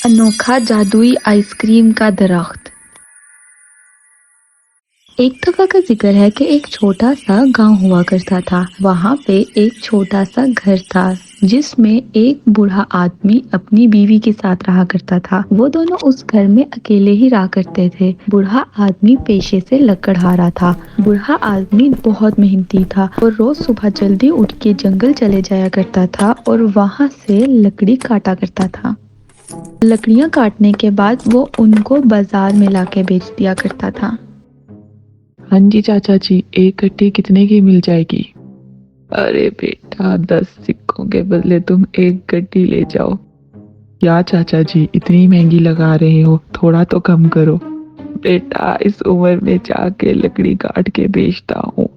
انوکھا جادوئی ice cream کا درخت۔ ایک دفعہ کا ذکر ہے کہ ایک چھوٹا سا گاؤں ہوا کرتا تھا۔ وہاں پہ ایک چھوٹا سا گھر تھا جس میں ایک بوڑھا آدمی اپنی بیوی کے ساتھ رہا کرتا تھا۔ وہ دونوں اس گھر میں اکیلے ہی رہا کرتے تھے۔ بوڑھا آدمی پیشے سے لکڑہارا تھا۔ بوڑھا آدمی بہت محنتی تھا اور روز صبح جلدی اٹھ کے جنگل چلے جایا کرتا تھا اور وہاں سے لکڑی کاٹا کرتا تھا۔ لکڑیاں کاٹنے کے بعد وہ ان کو بازار میں لا کے بیچ دیا کرتا تھا۔ ہاں جی چاچا جی، ایک کٹی کتنے کی مل جائے گی؟ ارے بیٹا، 10 سکوں کے بدلے تم ایک گڈی لے جاؤ۔ کیا چاچا جی اتنی مہنگی لگا رہے ہو، تھوڑا تو کم کرو۔ بیٹا اس عمر میں جا کے لکڑی کاٹ کے بیچتا ہوں،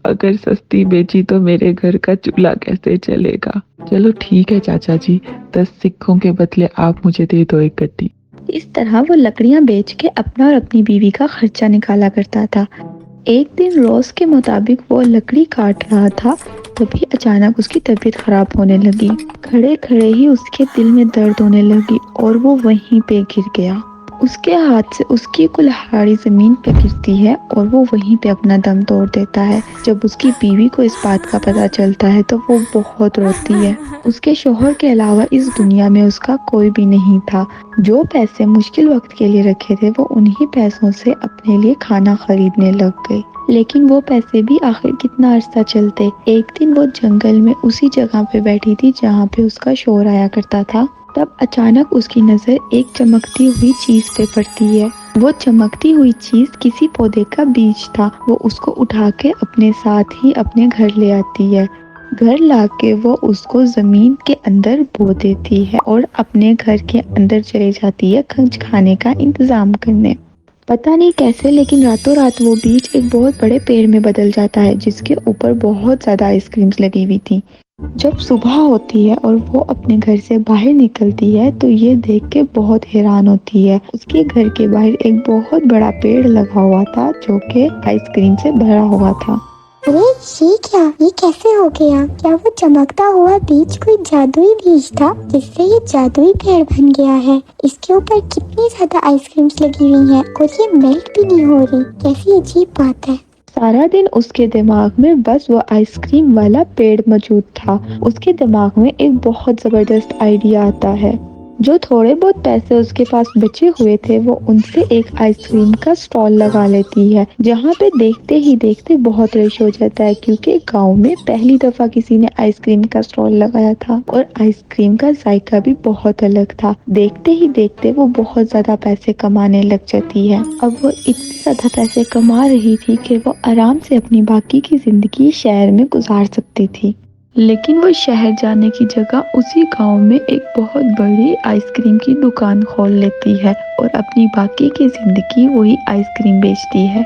اگر سستی بیچی تو میرے گھر کا چولہا کیسے چلے گا؟ چلو ٹھیک ہے چاچا جی، 10 سکوں کے بدلے آپ مجھے دے دو ایک گڈی۔ اس طرح وہ لکڑیاں بیچ کے اپنا اور اپنی بیوی کا خرچہ نکالا کرتا تھا۔ ایک دن روز کے مطابق وہ لکڑی کاٹ رہا تھا، تبھی اچانک اس کی طبیعت خراب ہونے لگی۔ کھڑے کھڑے ہی اس کے دل میں درد ہونے لگی اور وہ وہیں پہ گر گیا۔ اس کے ہاتھ سے اس کی کلہاڑی زمین پہ گرتی ہے اور وہ وہیں پہ اپنا دم توڑ دیتا ہے۔ جب اس کی بیوی کو اس بات کا پتہ چلتا ہے تو وہ بہت روتی ہے۔ اس کے شوہر کے علاوہ اس دنیا میں اس کا کوئی بھی نہیں تھا۔ جو پیسے مشکل وقت کے لیے رکھے تھے وہ انہی پیسوں سے اپنے لیے کھانا خریدنے لگ گئی، لیکن وہ پیسے بھی آخر کتنا عرصہ چلتے۔ ایک دن وہ جنگل میں اسی جگہ پہ بیٹھی تھی جہاں پہ اس کا شوہر آیا کرتا تھا۔ تب اچانک اس کی نظر ایک چمکتی ہوئی چیز پہ پڑتی ہے۔ وہ چمکتی ہوئی چیز کسی پودے کا بیج تھا۔ وہ اس کو اٹھا کے اپنے ساتھ ہی اپنے گھر لے آتی ہے۔ گھر لا کے وہ اس کو زمین کے اندر بو دیتی ہے اور اپنے گھر کے اندر چلے جاتی ہے کھج کھانے کا انتظام کرنے۔ پتہ نہیں کیسے لیکن راتوں رات وہ بیج ایک بہت بڑے پیڑ میں بدل جاتا ہے جس کے اوپر بہت زیادہ آئس کریمز لگی ہوئی تھی۔ جب صبح ہوتی ہے اور وہ اپنے گھر سے باہر نکلتی ہے تو یہ دیکھ کے بہت حیران ہوتی ہے۔ اس کے گھر کے باہر ایک بہت بڑا پیڑ لگا ہوا تھا جو کہ آئس کریم سے بھرا ہوا تھا۔ ارے یہ کیا؟ یہ کیسے ہو گیا؟ کیا وہ چمکتا ہوا بیج کوئی جادوئی بیج تھا جس سے یہ جادوئی پیڑ بن گیا ہے؟ اس کے اوپر کتنی زیادہ آئس کریمز لگی ہوئی ہیں اور یہ میلٹ بھی نہیں ہو رہی، کیسی عجیب بات ہے۔ سارا دن اس کے دماغ میں بس وہ آئس کریم والا پیڑ موجود تھا۔ اس کے دماغ میں ایک بہت زبردست آئیڈیا آتا ہے۔ جو تھوڑے بہت پیسے اس کے پاس بچے ہوئے تھے وہ ان سے ایک آئس کریم کا سٹال لگا لیتی ہے، جہاں پہ دیکھتے ہی دیکھتے بہت رش ہو جاتا ہے کیونکہ گاؤں میں پہلی دفعہ کسی نے آئس کریم کا سٹال لگایا تھا اور آئس کریم کا ذائقہ بھی بہت الگ تھا۔ دیکھتے ہی دیکھتے وہ بہت زیادہ پیسے کمانے لگ جاتی ہے۔ اب وہ اتنے زیادہ پیسے کما رہی تھی کہ وہ آرام سے اپنی باقی کی زندگی شہر میں گزار سکتی تھی، لیکن وہ شہر جانے کی جگہ اسی گاؤں میں ایک بہت بڑی آئس کریم کی دکان کھول لیتی ہے اور اپنی باقی کی زندگی وہی آئس کریم بیچتی ہے۔